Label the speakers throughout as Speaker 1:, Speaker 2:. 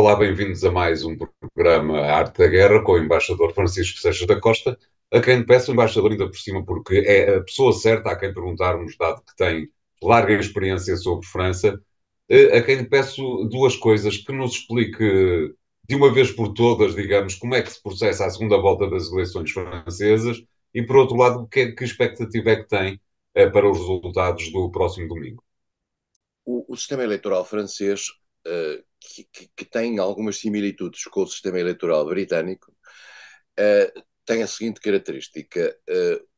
Speaker 1: olá, bem-vindos a mais um programa Arte da Guerra com o embaixador Francisco Seixas da Costa, a quem peço o embaixador ainda por cima porque é a pessoa certa a quem perguntarmos, dado que tem larga experiência sobre França, a quem lhe peço duas coisas, que nos explique de uma vez por todas, digamos, como é que se processa a segunda volta das eleições francesas e, por outro lado, que expectativa é que tem para os resultados do próximo domingo.
Speaker 2: O sistema eleitoral francês, que tem algumas similitudes com o sistema eleitoral britânico, tem a seguinte característica: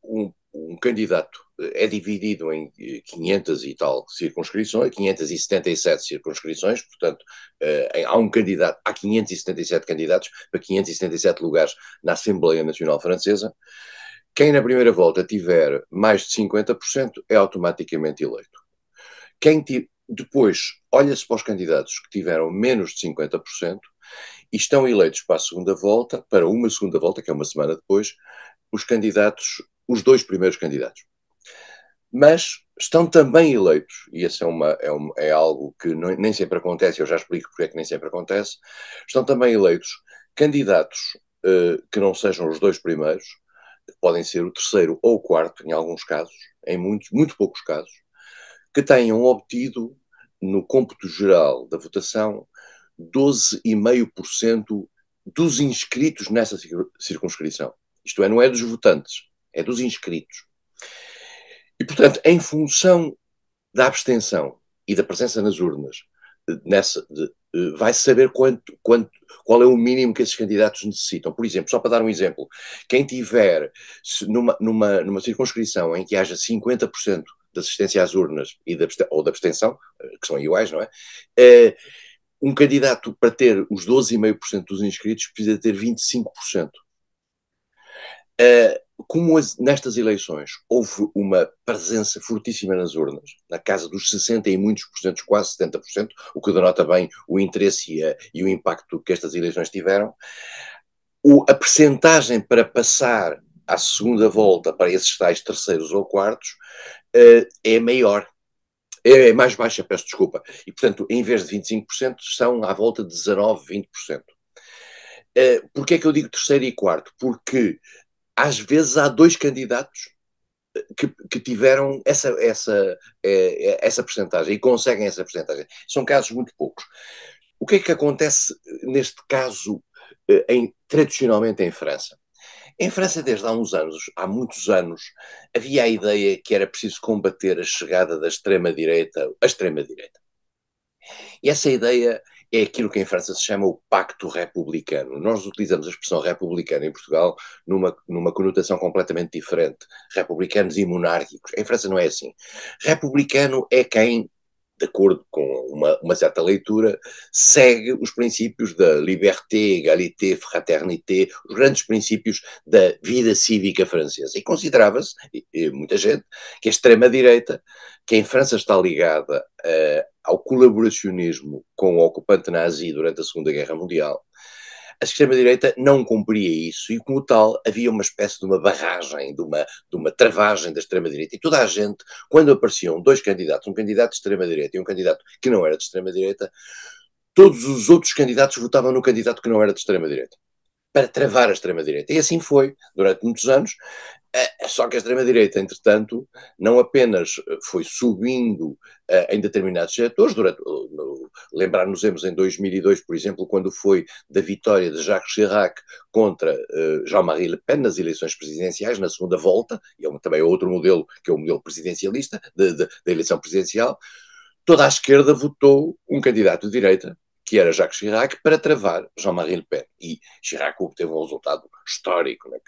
Speaker 2: um candidato é dividido em 500 e tal circunscrições, 577 circunscrições, portanto, há um candidato, há 577 candidatos para 577 lugares na Assembleia Nacional Francesa. Quem na primeira volta tiver mais de 50% é automaticamente eleito. Depois, olha-se para os candidatos que tiveram menos de 50% e estão eleitos para a segunda volta, para uma segunda volta, que é uma semana depois, os dois primeiros candidatos. Mas estão também eleitos, e isso é algo que nem sempre acontece, eu já explico porque é que nem sempre acontece, estão também eleitos candidatos que não sejam os dois primeiros, podem ser o terceiro ou o quarto, em alguns casos, em muito poucos casos, que tenham obtido, no cômputo geral da votação, 12,5% dos inscritos nessa circunscrição. Isto é, não é dos votantes, é dos inscritos. E, portanto, em função da abstenção e da presença nas urnas, vai-se saber qual é o mínimo que esses candidatos necessitam. Por exemplo, só para dar um exemplo, quem tiver numa circunscrição em que haja 50% de assistência às urnas ou de abstenção, que são iguais, não é? Um candidato, para ter os 12,5% dos inscritos, precisa ter 25%. Como nestas eleições houve uma presença fortíssima nas urnas, na casa dos 60 e muitos por cento, quase 70%, o que denota bem o interesse e o impacto que estas eleições tiveram, a percentagem para passar à segunda volta para esses tais terceiros ou quartos é maior. É mais baixa, peço desculpa. E, portanto, em vez de 25%, são à volta de 19, 20%. Porquê é que eu digo terceiro e quarto? Porque às vezes há dois candidatos que tiveram essa percentagem e conseguem essa percentagem. São casos muito poucos. O que é que acontece neste caso, tradicionalmente em França? Em França, desde há muitos anos, havia a ideia que era preciso combater a chegada da extrema-direita à extrema-direita. E essa ideia é aquilo que em França se chama o Pacto Republicano. Nós utilizamos a expressão republicano em Portugal numa conotação completamente diferente. Republicanos e monárquicos. Em França não é assim. Republicano é quem, de acordo com uma certa leitura, segue os princípios da liberté, égalité, fraternité, os grandes princípios da vida cívica francesa. E considerava-se, muita gente, que a extrema-direita, que em França está ligada ao colaboracionismo com o ocupante nazi durante a Segunda Guerra Mundial, a extrema-direita não cumpria isso e, como tal, havia uma espécie de uma barragem, de uma travagem da extrema-direita. E toda a gente, quando apareciam dois candidatos, um candidato de extrema-direita e um candidato que não era de extrema-direita, todos os outros candidatos votavam no candidato que não era de extrema-direita, para travar a extrema-direita. E assim foi durante muitos anos. Só que a extrema-direita, entretanto, não apenas foi subindo em determinados setores, lembrar-nos-emos em 2002, por exemplo, quando foi da vitória de Jacques Chirac contra Jean-Marie Le Pen nas eleições presidenciais, na segunda volta, e também outro modelo, que é o modelo presidencialista, da eleição presidencial, toda a esquerda votou um candidato de direita, que era Jacques Chirac, para travar Jean-Marie Le Pen. E Chirac obteve um resultado histórico, né,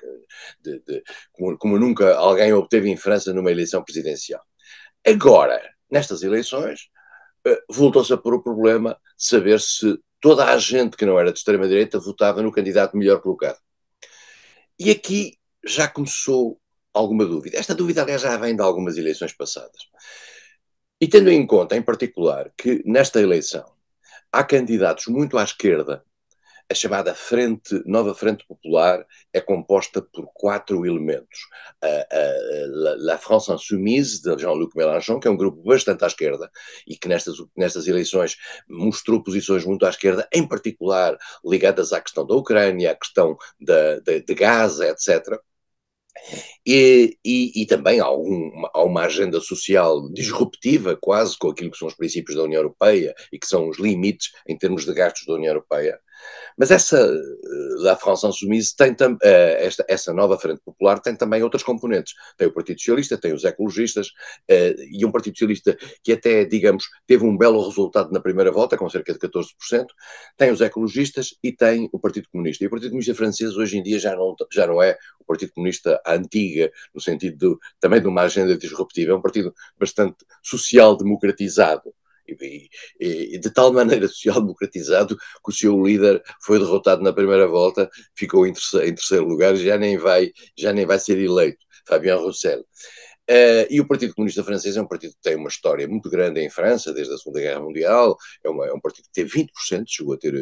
Speaker 2: como nunca alguém obteve em França numa eleição presidencial. Agora, nestas eleições, voltou-se a pôr o problema de saber se toda a gente que não era de extrema-direita votava no candidato melhor colocado. E aqui já começou alguma dúvida. Esta dúvida, aliás, já vem de algumas eleições passadas. E tendo em conta, em particular, que nesta eleição há candidatos muito à esquerda a chamada Nova Frente Popular é composta por 4 elementos. La France Insoumise, de Jean-Luc Mélenchon, que é um grupo bastante à esquerda e que nestas eleições mostrou posições muito à esquerda, em particular ligadas à questão da Ucrânia, à questão de Gaza, etc. E também há uma agenda social disruptiva, quase, com aquilo que são os princípios da União Europeia e que são os limites em termos de gastos da União Europeia. Mas La France Insoumise tem essa nova Frente Popular tem também outras componentes. Tem o Partido Socialista, tem os ecologistas, e um Partido Socialista que até, digamos, teve um belo resultado na primeira volta, com cerca de 14%. Tem os ecologistas e tem o Partido Comunista. E o Partido Comunista francês hoje em dia já não é o Partido Comunista antiga, no sentido também de uma agenda disruptiva. É um partido bastante social-democratizado. E de tal maneira social-democratizado que o seu líder foi derrotado na primeira volta, ficou em terceiro lugar e já nem vai ser eleito, Fabien Roussel. E o Partido Comunista Francês é um partido que tem uma história muito grande em França, desde a Segunda Guerra Mundial, é um partido que teve 20%, chegou a ter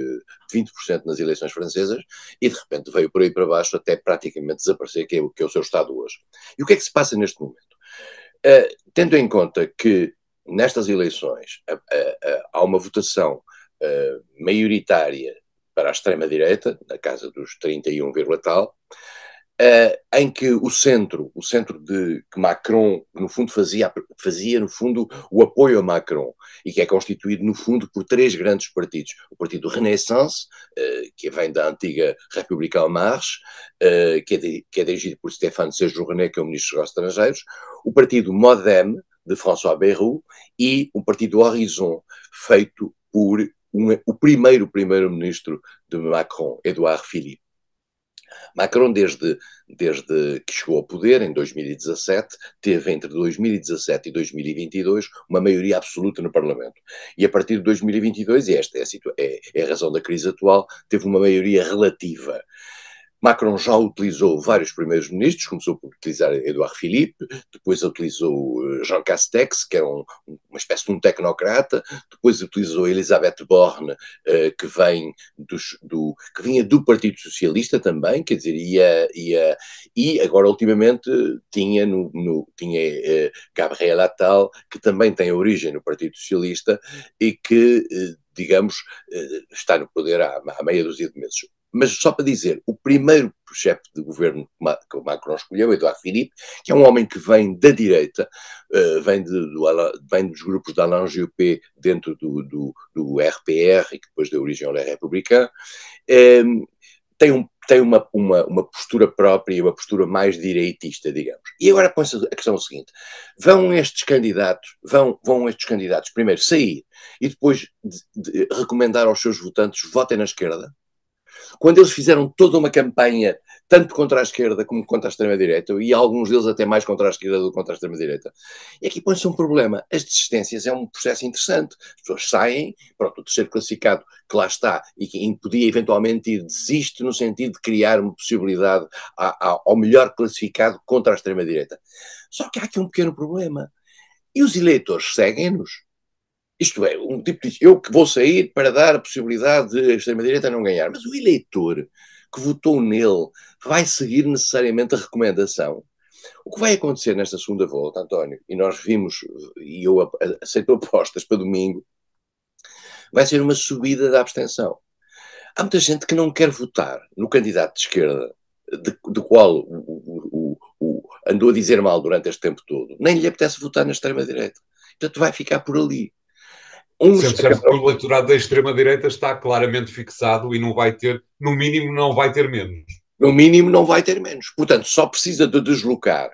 Speaker 2: 20% nas eleições francesas, e de repente veio por aí para baixo até praticamente desaparecer, que é o seu estado hoje. E o que é que se passa neste momento? Tendo em conta que nestas eleições há uma votação maioritária para a extrema-direita, na casa dos 31, tal, em que o centro de que Macron, no fundo, fazia no fundo o apoio a Macron, e que é constituído, no fundo, por 3 grandes partidos. O Partido Renaissance, que vem da antiga République En Marche, que é dirigido por Stéphane Séjourné, que é o ministro dos Estrangeiros, o Partido Modem, de François Bayrou, e o Partido Horizon, feito por o primeiro-ministro de Macron, Édouard Philippe. Macron, desde que chegou ao poder, em 2017, teve entre 2017 e 2022 uma maioria absoluta no Parlamento. E a partir de 2022, e esta é a razão da crise atual, teve uma maioria relativa. Macron já utilizou vários primeiros ministros, começou por utilizar Édouard Philippe, depois utilizou Jean Castex, que era uma espécie de um tecnocrata, depois utilizou Elisabeth Borne, que vinha do Partido Socialista também, quer dizer, e agora ultimamente tinha Gabriel Attal, que também tem origem no Partido Socialista e que, digamos, está no poder há meia dúzia de meses. Mas só para dizer, o primeiro chefe de governo que o Macron escolheu, Édouard Philippe, que é um homem que vem da direita, vem dos grupos de Alain Juppé dentro do RPR, e que depois deu origem ao Les Républicains, tem uma postura própria, uma postura mais direitista, digamos. E agora põe-se a questão seguinte: vão estes candidatos primeiro sair e depois recomendar aos seus votantes votem na esquerda? Quando eles fizeram toda uma campanha, tanto contra a esquerda como contra a extrema-direita, e alguns deles até mais contra a esquerda do que contra a extrema-direita. E aqui põe-se um problema. As desistências é um processo interessante. As pessoas saem, pronto, o terceiro classificado que lá está e que podia eventualmente ir, desiste no sentido de criar uma possibilidade ao melhor classificado contra a extrema-direita. Só que há aqui um pequeno problema. E os eleitores seguem-nos? Isto é, um tipo diz, eu que vou sair para dar a possibilidade de a extrema-direita não ganhar. Mas o eleitor que votou nele vai seguir necessariamente a recomendação. O que vai acontecer nesta segunda volta, António, e nós vimos, e eu aceito apostas para domingo, vai ser uma subida da abstenção. Há muita gente que não quer votar no candidato de esquerda, do qual andou a dizer mal durante este tempo todo. Nem lhe apetece votar na extrema-direita. Portanto, vai ficar por ali.
Speaker 1: Sendo certo que o eleitorado da extrema-direita está claramente fixado e não vai ter, no mínimo, não vai ter menos.
Speaker 2: No mínimo, não vai ter menos. Portanto, só precisa de deslocar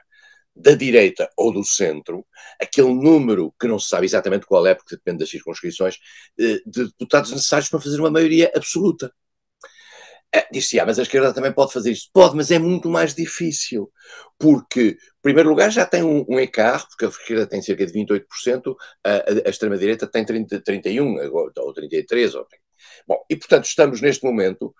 Speaker 2: da direita ou do centro aquele número, que não se sabe exatamente qual é, porque depende das circunscrições, de deputados necessários para fazer uma maioria absoluta. Diz-se, mas a esquerda também pode fazer isto. Pode, mas é muito mais difícil, porque, em primeiro lugar, já tem um ecarre, porque a esquerda tem cerca de 28%, a extrema-direita tem 31%, ou 33%. Bom, e, portanto, estamos neste momento,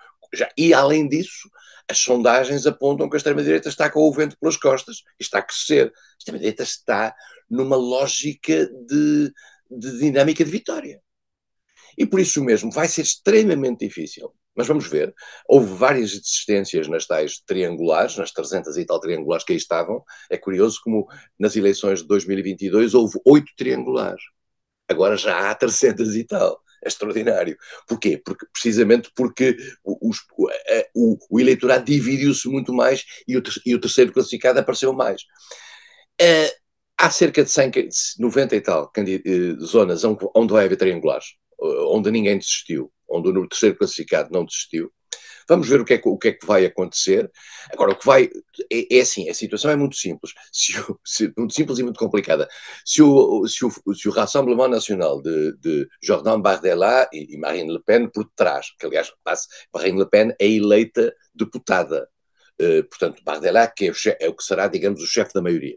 Speaker 2: e além disso, as sondagens apontam que a extrema-direita está com o vento pelas costas, e está a crescer. A extrema-direita está numa lógica de dinâmica de vitória. E por isso mesmo vai ser extremamente difícil Mas vamos ver. Houve várias desistências nas tais triangulares, nas 300 e tal triangulares que aí estavam. É curioso como nas eleições de 2022 houve 8 triangulares. Agora já há 300 e tal. É extraordinário. Porquê? Precisamente porque o eleitorado dividiu-se muito mais e o terceiro classificado apareceu mais. Há cerca de 90 e tal zonas onde vai haver triangulares, onde ninguém desistiu, onde o terceiro classificado não desistiu. Vamos ver o que é que vai acontecer. Agora, o que vai. É assim, a situação é muito simples. Muito simples e muito complicada. Se o Rassemblement Nacional de Jordan Bardella e Marine Le Pen por trás, que aliás, Marine Le Pen é eleita deputada. Portanto, Bardella, que é o que será, digamos, o chefe da maioria.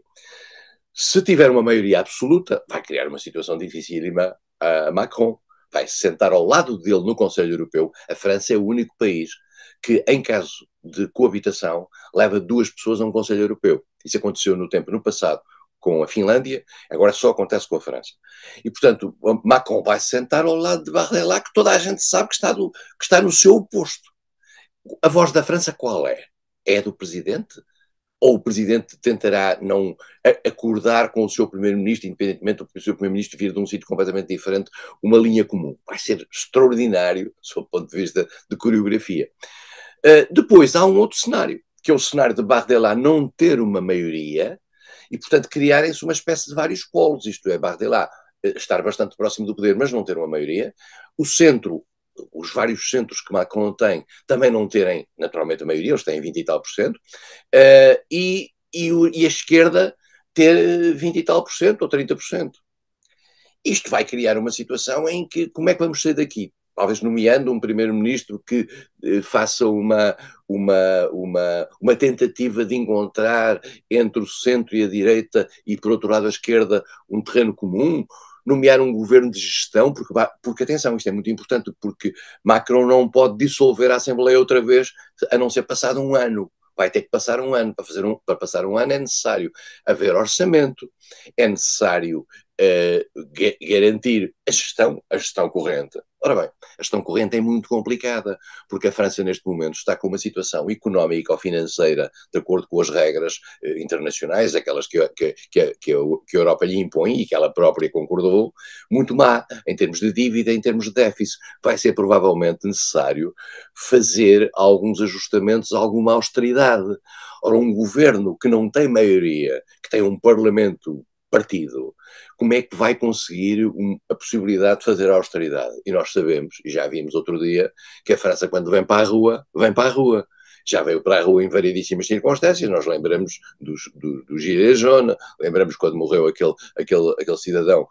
Speaker 2: Se tiver uma maioria absoluta, vai criar uma situação dificílima a Macron. Vai se sentar ao lado dele no Conselho Europeu. A França é o único país que, em caso de coabitação, leva 2 pessoas a um Conselho Europeu. Isso aconteceu no passado com a Finlândia, agora só acontece com a França. E, portanto, Macron vai se sentar ao lado de Bardella, que toda a gente sabe que está no seu oposto. A voz da França qual é? É a do presidente? Ou o presidente tentará não acordar com o seu primeiro-ministro, independentemente do seu primeiro-ministro vir de um sítio completamente diferente, uma linha comum? Vai ser extraordinário, sob o ponto de vista de coreografia. Depois há um outro cenário, que é o cenário de Bardella não ter uma maioria e, portanto, criarem-se uma espécie de vários polos, isto é, Bardella estar bastante próximo do poder, mas não ter uma maioria. O centro, os vários centros que Macron tem, também não terem naturalmente a maioria, eles têm 20 e tal por cento, e a esquerda ter 20 e tal por cento ou 30%. Isto vai criar uma situação em que, como é que vamos sair daqui? Talvez nomeando um primeiro-ministro que faça uma tentativa de encontrar entre o centro e a direita e, por outro lado, a esquerda, um terreno comum, nomear um governo de gestão, porque atenção, isto é muito importante, porque Macron não pode dissolver a Assembleia outra vez, a não ser passado um ano. Vai ter que passar um ano. Para passar um ano é necessário haver orçamento, é necessário garantir a gestão corrente. Ora bem, a gestão corrente é muito complicada, porque a França neste momento está com uma situação económica ou financeira, de acordo com as regras internacionais, aquelas que a Europa lhe impõe e que ela própria concordou, muito má em termos de dívida, em termos de déficit. Vai ser provavelmente necessário fazer alguns ajustamentos, alguma austeridade. Ora, um governo que não tem maioria, que tem um parlamento partido, como é que vai conseguir a possibilidade de fazer a austeridade? E nós sabemos, e já vimos outro dia, que a França, quando vem para a rua, vem para a rua. Já veio para a rua em variedíssimas circunstâncias, nós lembramos do Gilets jaunes, lembramos quando morreu aquele cidadão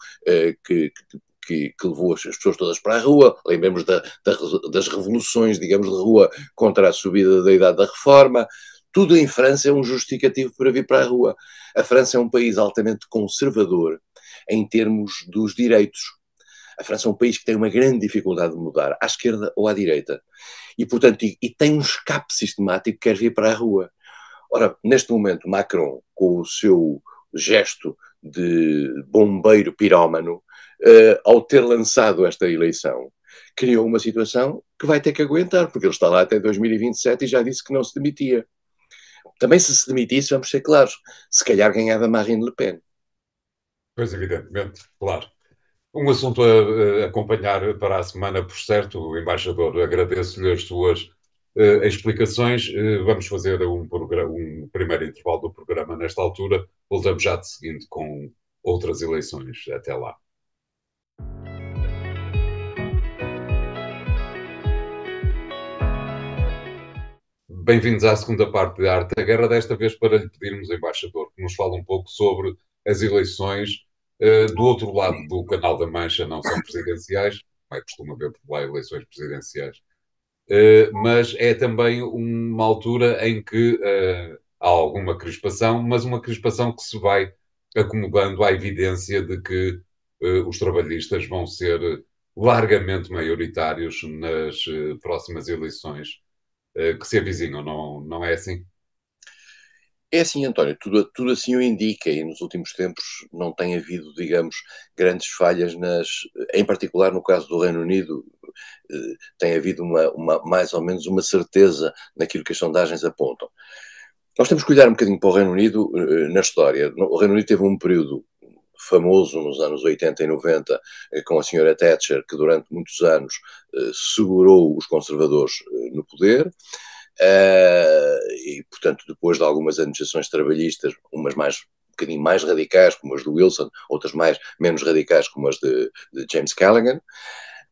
Speaker 2: que levou as pessoas todas para a rua, lembramos das revoluções, digamos, de rua contra a subida da idade da reforma. Tudo em França é um justificativo para vir para a rua. A França é um país altamente conservador em termos dos direitos. A França é um país que tem uma grande dificuldade de mudar, à esquerda ou à direita. E, portanto, tem um escape sistemático que quer vir para a rua. Ora, neste momento, Macron, com o seu gesto de bombeiro pirómano, ao ter lançado esta eleição, criou uma situação que vai ter que aguentar, porque ele está lá até 2027 e já disse que não se demitia. Também se demitisse, vamos ser claros, se calhar ganhava Marine Le Pen.
Speaker 1: Pois, evidentemente, claro. Um assunto a acompanhar para a semana, por certo, embaixador, agradeço-lhe as suas explicações. Vamos fazer um primeiro intervalo do programa nesta altura. Voltamos já de seguinte com outras eleições. Até lá. Bem-vindos à segunda parte da Arte da Guerra, desta vez para lhe pedirmos, embaixador, que nos fale um pouco sobre as eleições do outro lado do Canal da Mancha. Não são presidenciais, não é costume haver por lá eleições presidenciais, mas é também uma altura em que há alguma crispação, mas uma crispação que se vai acomodando à evidência de que os trabalhistas vão ser largamente maioritários nas próximas eleições que se avizinham, não é assim?
Speaker 2: É assim, António, tudo assim o indica, e nos últimos tempos não tem havido, digamos, grandes falhas em particular no caso do Reino Unido, tem havido mais ou menos uma certeza naquilo que as sondagens apontam. Nós temos que olhar um bocadinho para o Reino Unido na história. O Reino Unido teve um período famoso nos anos 80 e 90 com a senhora Thatcher, que durante muitos anos segurou os conservadores no poder. E, portanto, depois de algumas administrações trabalhistas, um bocadinho mais radicais, como as do Wilson, outras menos radicais, como as de James Callaghan,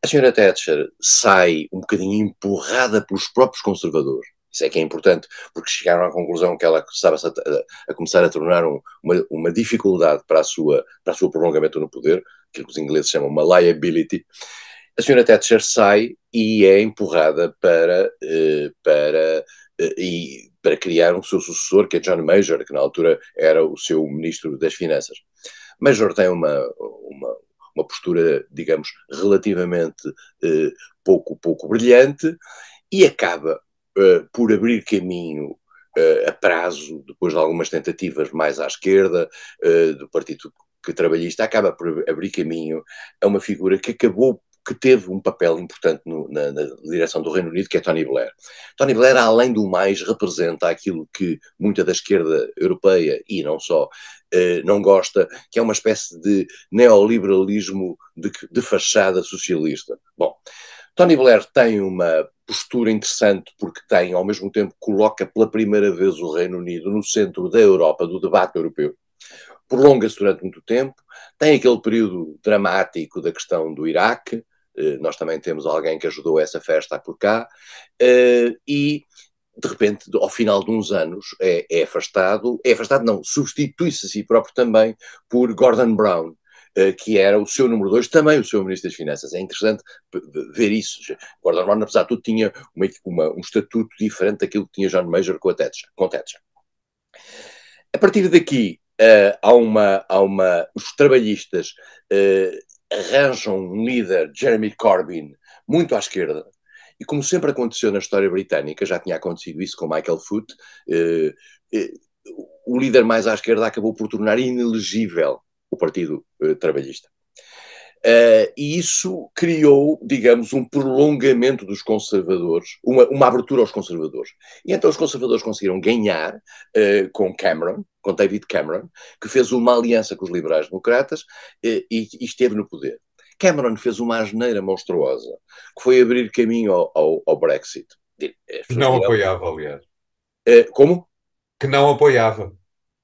Speaker 2: a senhora Thatcher sai um bocadinho empurrada pelos próprios conservadores. Isso é que é importante, porque chegaram à conclusão que ela estava a começar a tornar uma dificuldade para o seu prolongamento no poder, aquilo que os ingleses chamam uma liability. A senhora Thatcher sai e é empurrada para criar um seu sucessor, que é John Major, que na altura era o seu ministro das Finanças. Major tem uma postura, digamos, relativamente pouco brilhante e acaba por abrir caminho a prazo, depois de algumas tentativas mais à esquerda do Partido Trabalhista, acaba por abrir caminho a uma figura que teve um papel importante na direção do Reino Unido, que é Tony Blair. Tony Blair, além do mais, representa aquilo que muita da esquerda europeia, e não só, não gosta, que é uma espécie de neoliberalismo de fachada socialista. Bom, Tony Blair tem uma postura interessante porque ao mesmo tempo, coloca pela primeira vez o Reino Unido no centro da Europa, do debate europeu. Prolonga-se durante muito tempo, tem aquele período dramático da questão do Iraque, nós também temos alguém que ajudou essa festa por cá, e de repente, ao final de uns anos, é afastado não, substitui-se a si próprio também por Gordon Brown, que era o seu número 2, também o seu Ministro das Finanças. É interessante ver isso. Gordon Brown, apesar de tudo, tinha um estatuto diferente daquilo que tinha John Major com Thatcher. A partir daqui, os trabalhistas arranjam um líder, Jeremy Corbyn, muito à esquerda, e como sempre aconteceu na história britânica, já tinha acontecido isso com Michael Foot, o líder mais à esquerda acabou por tornar inelegível o Partido Trabalhista. E isso criou, digamos, um prolongamento dos conservadores, uma abertura aos conservadores. E então os conservadores conseguiram ganhar com David Cameron, que fez uma aliança com os liberais-democratas e esteve no poder. Cameron fez uma asneira monstruosa, que foi abrir caminho ao Brexit.
Speaker 1: Não apoiava, aliás.
Speaker 2: Como?
Speaker 1: Que não apoiava.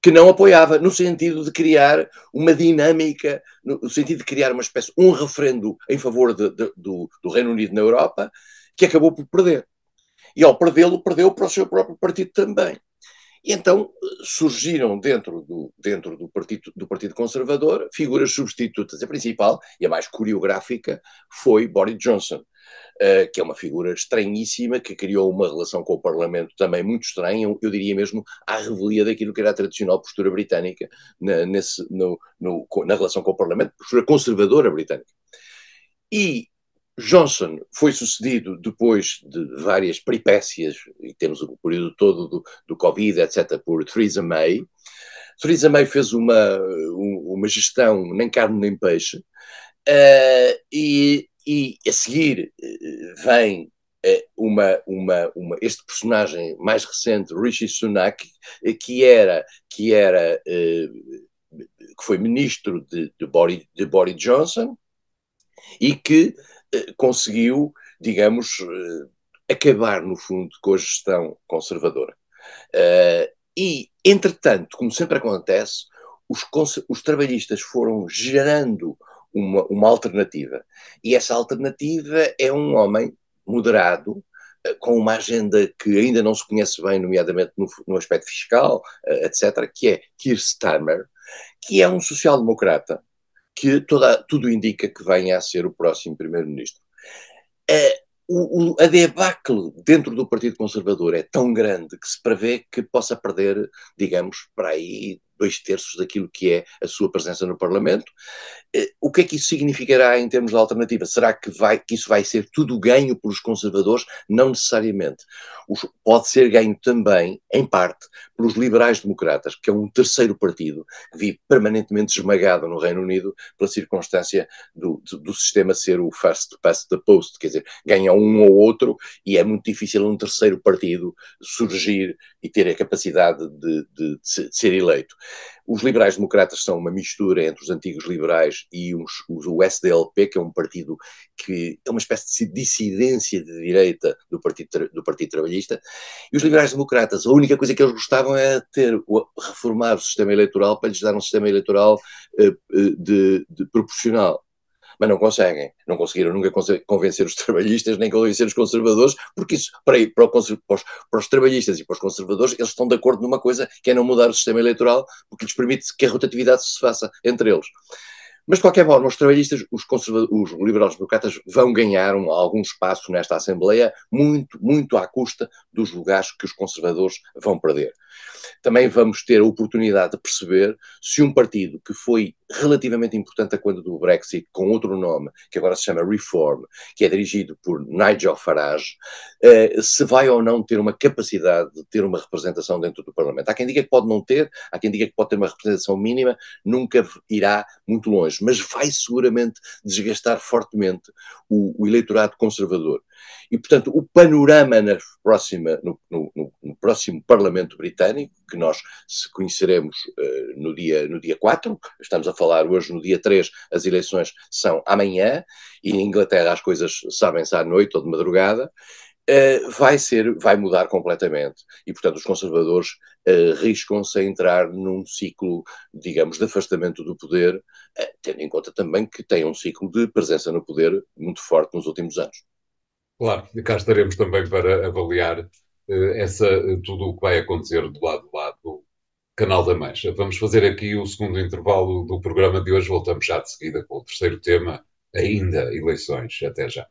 Speaker 2: Que não apoiava, no sentido de criar uma dinâmica, no sentido de criar uma espécie, um referendo em favor do Reino Unido na Europa, que acabou por perder. E ao perdê-lo, perdeu para o seu próprio partido também. E então surgiram dentro do Partido Conservador figuras substitutas. A principal e a mais coreográfica foi Boris Johnson, que é uma figura estranhíssima, que criou uma relação com o Parlamento também muito estranha, eu diria mesmo à revelia daquilo que era a tradicional postura britânica na relação com o Parlamento, postura conservadora britânica. E Johnson foi sucedido depois de várias peripécias, e temos o período todo do Covid, etc., por Theresa May. Theresa May fez uma gestão nem carne nem peixe, e a seguir vem este personagem mais recente, Rishi Sunak, que foi ministro de Boris Johnson e que conseguiu, digamos, acabar, no fundo, com a gestão conservadora. E, entretanto, como sempre acontece, os trabalhistas foram gerando uma alternativa. E essa alternativa é um homem moderado, com uma agenda que ainda não se conhece bem, nomeadamente no aspecto fiscal, etc., que é Keir Starmer, que é um social-democrata, que tudo indica que venha a ser o próximo primeiro-ministro. A debacle dentro do Partido Conservador é tão grande que se prevê que possa perder, digamos, para aí 2/3 daquilo que é a sua presença no Parlamento. O que é que isso significará em termos de alternativa? Será que isso vai ser tudo ganho pelos conservadores? Não necessariamente. Pode ser ganho também, em parte, pelos liberais-democratas, que é um terceiro partido que vive permanentemente esmagado no Reino Unido pela circunstância do sistema ser o first past the post, quer dizer, ganha um ou outro e é muito difícil um terceiro partido surgir e ter a capacidade de ser eleito. Os liberais-democratas são uma mistura entre os antigos liberais e o SDLP, que é um partido que é uma espécie de dissidência de direita do Partido Trabalhista, e os liberais-democratas, a única coisa que eles gostavam é reformar o sistema eleitoral para lhes dar um sistema eleitoral de proporcional. Mas não conseguem. Não conseguiram nunca convencer os trabalhistas, nem convencer os conservadores, porque isso, para os trabalhistas e para os conservadores, eles estão de acordo numa coisa, que é não mudar o sistema eleitoral, porque lhes permite que a rotatividade se faça entre eles. Mas, de qualquer forma, os trabalhistas, os liberais-democratas vão ganhar algum espaço nesta Assembleia, muito à custa dos lugares que os conservadores vão perder. Também vamos ter a oportunidade de perceber se um partido que foi relativamente importante a quando do Brexit, com outro nome, que agora se chama Reform, que é dirigido por Nigel Farage, se vai ou não ter uma capacidade de ter uma representação dentro do Parlamento. Há quem diga que pode não ter, há quem diga que pode ter uma representação mínima, nunca irá muito longe, mas vai seguramente desgastar fortemente o eleitorado conservador. E, portanto, o panorama no próximo Parlamento Britânico, que nós conheceremos no dia 4, estamos a falar hoje no dia 3, as eleições são amanhã, e em Inglaterra as coisas sabem-se à noite ou de madrugada, vai mudar completamente. E, portanto, os conservadores arriscam-se a entrar num ciclo, digamos, de afastamento do poder, tendo em conta também que tem um ciclo de presença no poder muito forte nos últimos anos.
Speaker 1: Claro, e cá estaremos também para avaliar tudo o que vai acontecer do lado do Canal da Mancha. Vamos fazer aqui o segundo intervalo do programa de hoje. Voltamos já de seguida com o terceiro tema, ainda eleições. Até já.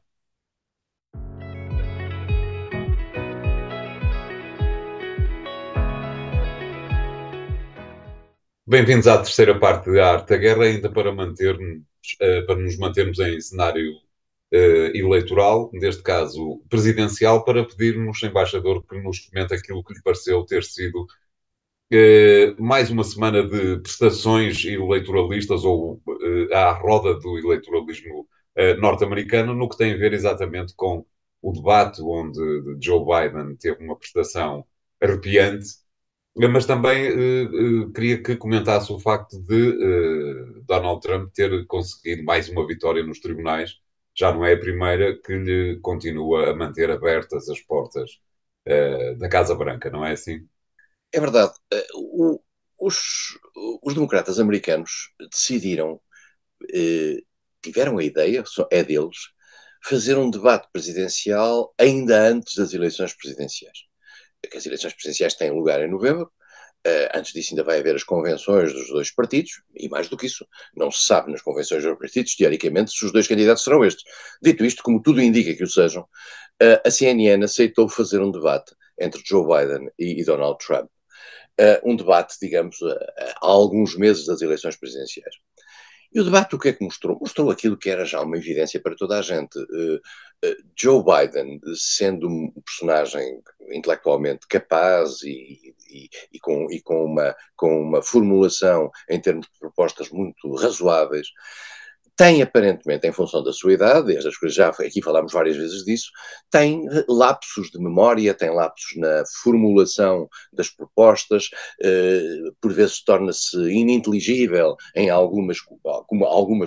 Speaker 1: Bem-vindos à terceira parte da Arte da Guerra, ainda para nos mantermos em cenário eleitoral, neste caso presidencial, para pedirmos, embaixador, que nos comente aquilo que lhe pareceu ter sido mais uma semana de prestações eleitoralistas ou à roda do eleitoralismo norte-americano, no que tem a ver exatamente com o debate onde Joe Biden teve uma prestação arrepiante, mas também queria que comentasse o facto de Donald Trump ter conseguido mais uma vitória nos tribunais. Já não é a primeira que lhe continua a manter abertas as portas da Casa Branca, não é assim?
Speaker 2: É verdade. Os democratas americanos decidiram, tiveram a ideia, é deles, fazer um debate presidencial ainda antes das eleições presidenciais. As eleições presidenciais têm lugar em novembro. Antes disso ainda vai haver as convenções dos dois partidos, e mais do que isso, não se sabe nas convenções dos partidos, teoricamente, se os dois candidatos serão estes. Dito isto, como tudo indica que o sejam, a CNN aceitou fazer um debate entre Joe Biden e Donald Trump. Um debate, digamos, há alguns meses das eleições presidenciais. E o debate o que é que mostrou? Mostrou aquilo que era já uma evidência para toda a gente. Joe Biden, sendo um personagem intelectualmente capaz e com uma formulação em termos de propostas muito razoáveis, tem aparentemente, em função da sua idade, estas coisas já aqui falámos várias vezes disso, tem lapsos de memória, tem lapsos na formulação das propostas, por vezes torna-se ininteligível em algumas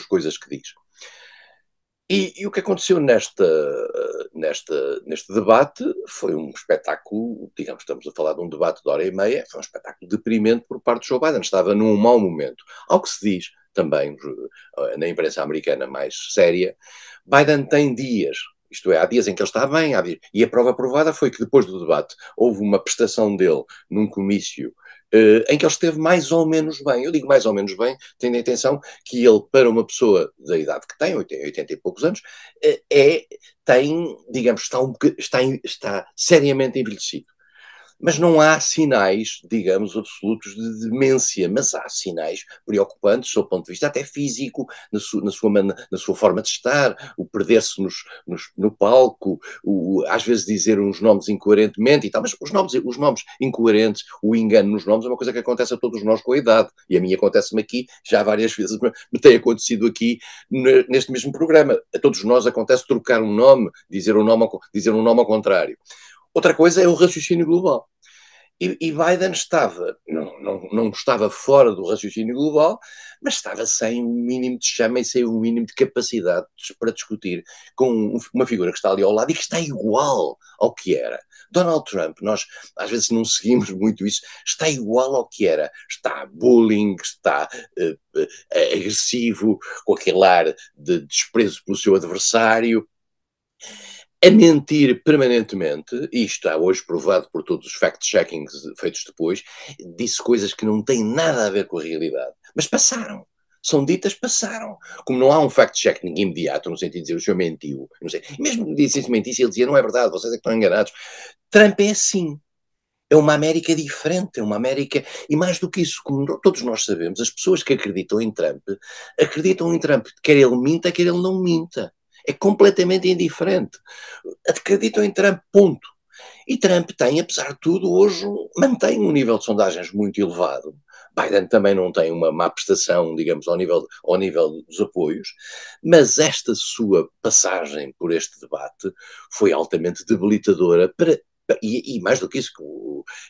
Speaker 2: coisas que diz. E o que aconteceu neste debate foi um espetáculo, digamos, estamos a falar de um debate de hora e meia, foi um espetáculo deprimente por parte de Joe Biden, estava num mau momento. Ao que se diz também na imprensa americana mais séria, Biden tem dias, isto é, há dias em que ele está bem, e a prova provada foi que depois do debate houve uma prestação dele num comício em que ele esteve mais ou menos bem. Eu digo mais ou menos bem, tendo a atenção que ele, para uma pessoa da idade que tem, 80 e poucos anos, digamos, está seriamente envelhecido. Mas não há sinais, digamos, absolutos de demência, mas há sinais preocupantes, do seu ponto de vista até físico, na sua forma de estar, o perder-se no palco, às vezes dizer uns nomes incoerentemente e tal, mas os nomes incoerentes, o engano nos nomes é uma coisa que acontece a todos nós com a idade, e a mim acontece-me aqui, já várias vezes me tem acontecido aqui neste mesmo programa. A todos nós acontece trocar um nome, dizer um nome ao contrário. Outra coisa é o raciocínio global. E Biden estava, não estava fora do raciocínio global, mas estava sem um mínimo de chama e sem um mínimo de capacidade para discutir com uma figura que está ali ao lado e que está igual ao que era. Donald Trump, nós às vezes não seguimos muito isso, está igual ao que era. Está bullying, está agressivo, com aquele ar de desprezo pelo seu adversário, a mentir permanentemente, e isto está hoje provado por todos os fact-checkings feitos depois, disse coisas que não têm nada a ver com a realidade, mas passaram. São ditas, passaram. Como não há um fact-checking imediato, no sentido de dizer o senhor mentiu, não sei. E mesmo que disse mentisse, ele dizia, não é verdade, vocês é que estão enganados. Trump é assim. É uma América diferente, é uma América... E mais do que isso, como todos nós sabemos, as pessoas que acreditam em Trump, quer ele minta, quer ele não minta. É completamente indiferente. Acreditam em Trump, ponto. E Trump tem, apesar de tudo, hoje mantém um nível de sondagens muito elevado. Biden também não tem uma má prestação, digamos, ao nível dos apoios, mas esta sua passagem por este debate foi altamente debilitadora e mais do que isso,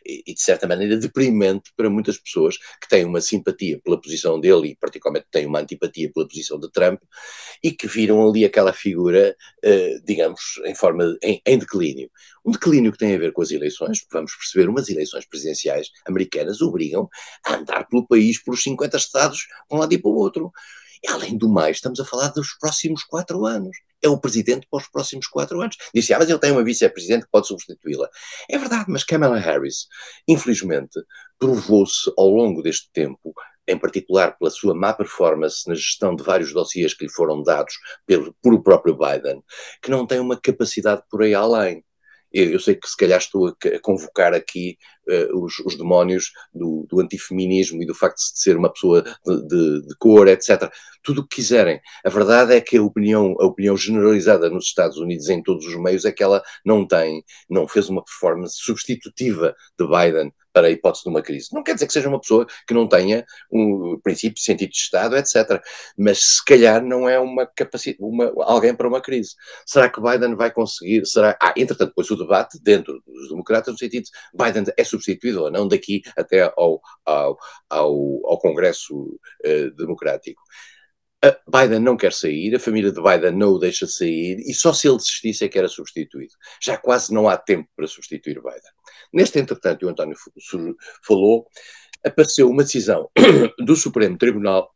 Speaker 2: e de certa maneira deprimente para muitas pessoas que têm uma simpatia pela posição dele e particularmente têm uma antipatia pela posição de Trump e que viram ali aquela figura, digamos, em declínio. Um declínio que tem a ver com as eleições, porque vamos perceber, umas eleições presidenciais americanas obrigam a andar pelo país por os 50 estados, de um lado e para o outro. E, além do mais, estamos a falar dos próximos 4 anos. É o presidente para os próximos 4 anos. Disse, mas ele tem uma vice-presidente que pode substituí-la. É verdade, mas Kamala Harris, infelizmente, provou-se ao longo deste tempo, em particular pela sua má performance na gestão de vários dossiês que lhe foram dados por o próprio Biden, que não tem uma capacidade por aí além. Eu sei que se calhar estou a convocar aqui os demónios do antifeminismo e do facto de ser uma pessoa de cor, etc. Tudo o que quiserem. A verdade é que a opinião generalizada nos Estados Unidos, em todos os meios, é que ela não fez uma performance substitutiva de Biden para a hipótese de uma crise. Não quer dizer que seja uma pessoa que não tenha um princípio, sentido de Estado, etc. Mas se calhar não é alguém para uma crise. Será que Biden vai conseguir? Entretanto, depois o debate dentro dos democratas no sentido de Biden é substituído ou não daqui até ao Congresso Democrático. Biden não quer sair, a família de Biden não o deixa sair e só se ele desistisse é que era substituído. Já quase não há tempo para substituir Biden. Neste entretanto, o António falou, apareceu uma decisão do Supremo Tribunal.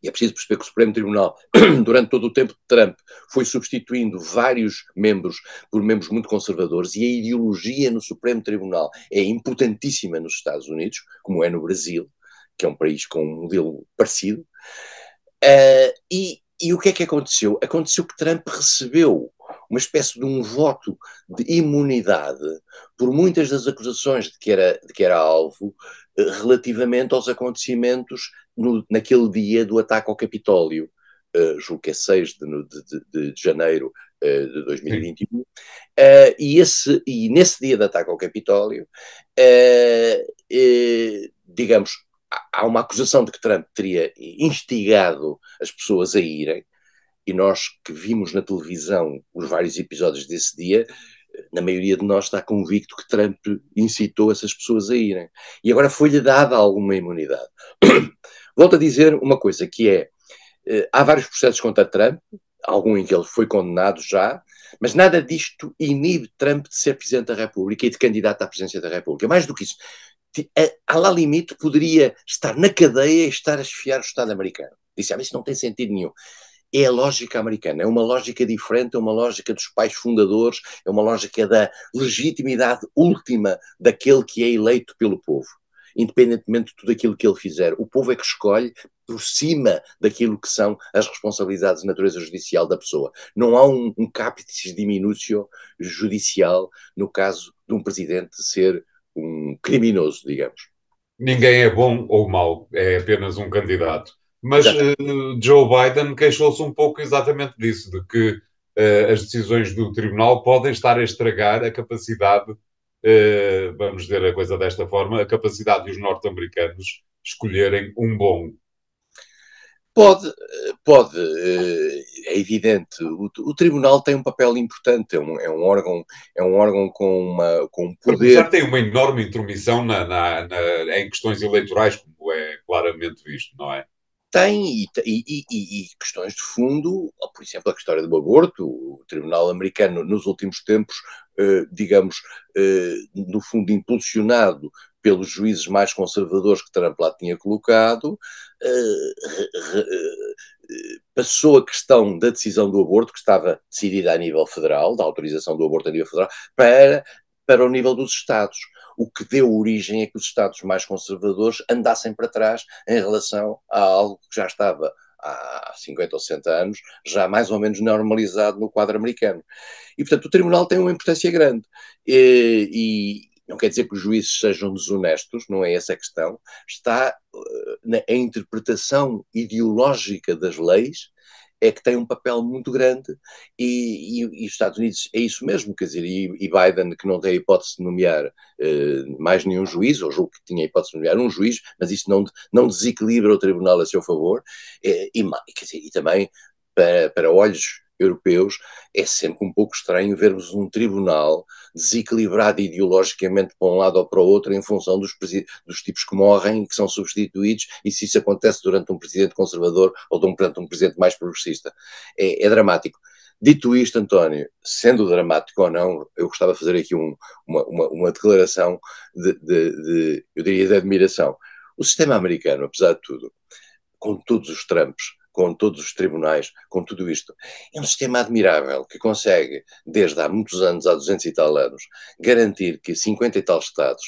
Speaker 2: E é preciso perceber que o Supremo Tribunal, durante todo o tempo de Trump, foi substituindo vários membros por membros muito conservadores e a ideologia no Supremo Tribunal é importantíssima nos Estados Unidos, como é no Brasil, que é um país com um modelo parecido. E o que é que aconteceu? Aconteceu que Trump recebeu uma espécie de um voto de imunidade por muitas das acusações de que era alvo relativamente aos acontecimentos naquele dia do ataque ao Capitólio, julgo que é 6 de janeiro de 2021, e nesse dia de ataque ao Capitólio, digamos, há uma acusação de que Trump teria instigado as pessoas a irem, e nós que vimos na televisão os vários episódios desse dia, na maioria de nós está convicto que Trump incitou essas pessoas a irem. E agora foi-lhe dada alguma imunidade. Volto a dizer uma coisa, que é, há vários processos contra Trump, algum em que ele foi condenado já, mas nada disto inibe Trump de ser Presidente da República e de candidato à presidência da República. Mais do que isso, a lá limite poderia estar na cadeia e estar a esfiar o Estado americano. Disse, mas isso não tem sentido nenhum. É a lógica americana, é uma lógica diferente, é uma lógica dos pais fundadores, é uma lógica da legitimidade última daquele que é eleito pelo povo, independentemente de tudo aquilo que ele fizer. O povo é que escolhe por cima daquilo que são as responsabilidades de natureza judicial da pessoa. Não há um capitis diminutio judicial no caso de um presidente ser um criminoso, digamos.
Speaker 1: Ninguém é bom ou mau, é apenas um candidato. Mas
Speaker 2: Exatamente.
Speaker 1: Joe Biden queixou-se um pouco exatamente disso, de que as decisões do tribunal podem estar a estragar a capacidade, vamos dizer a coisa desta forma, a capacidade dos norte-americanos escolherem um bom.
Speaker 2: Pode, é evidente. O tribunal tem um papel importante, é um órgão com um
Speaker 1: Para
Speaker 2: poder.
Speaker 1: começar, tem uma enorme intromissão em questões eleitorais, como é claramente visto, não é?
Speaker 2: Tem e questões de fundo, por exemplo, a questão do aborto. O Tribunal americano, nos últimos tempos, digamos, no fundo, impulsionado pelos juízes mais conservadores que Trump lá tinha colocado, passou a questão da decisão do aborto, que estava decidida a nível federal, da autorização do aborto a nível federal, para o nível dos Estados. O que deu origem a que os Estados mais conservadores andassem para trás em relação a algo que já estava há 50 ou 60 anos, já mais ou menos normalizado no quadro americano. E, portanto, o Tribunal tem uma importância grande. E não quer dizer que os juízes sejam desonestos, não é essa a questão. Está na interpretação ideológica das leis é que tem um papel muito grande e os Estados Unidos é isso mesmo, quer dizer, e Biden, que não tem a hipótese de nomear mais nenhum juiz, ou julgo que tinha a hipótese de nomear um juiz, mas isso não desequilibra o tribunal a seu favor, quer dizer, e também para olhos europeus é sempre um pouco estranho vermos um tribunal desequilibrado ideologicamente para um lado ou para o outro em função dos tipos que morrem e que são substituídos, e se isso acontece durante um presidente conservador ou durante um presidente mais progressista. É dramático. Dito isto, António, sendo dramático ou não, eu gostava de fazer aqui uma declaração eu diria, de admiração. O sistema americano, apesar de tudo, com todos os Trumps, com todos os tribunais, com tudo isto. É um sistema admirável que consegue, desde há muitos anos, há 200 e tal anos, garantir que 50 e tal Estados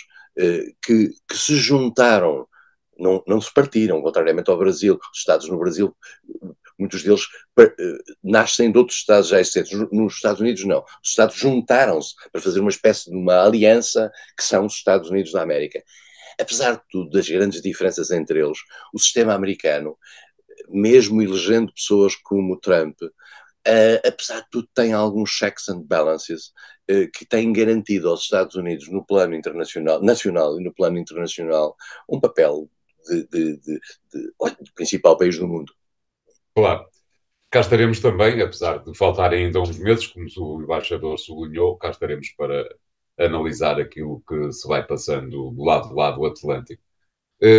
Speaker 2: que se juntaram, não se partiram, contrariamente ao Brasil. Os Estados no Brasil, muitos deles nascem de outros Estados já existentes. Nos Estados Unidos, não. Os Estados juntaram-se para fazer uma espécie de uma aliança que são os Estados Unidos da América. Apesar de tudo, das grandes diferenças entre eles, o sistema americano, mesmo elegendo pessoas como Trump, apesar de tudo, tem alguns checks and balances que têm garantido aos Estados Unidos, no plano internacional, nacional e no plano internacional, um papel de principal país do mundo.
Speaker 1: Claro. Cá estaremos também, apesar de faltarem ainda uns meses, como o embaixador sublinhou, cá estaremos para analisar aquilo que se vai passando do lado do Atlântico.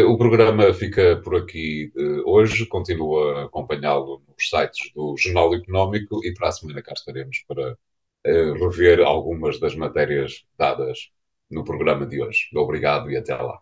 Speaker 1: O programa fica por aqui hoje, continua a acompanhá-lo nos sites do Jornal Económico e para a semana cá estaremos para rever algumas das matérias dadas no programa de hoje. Obrigado e até lá.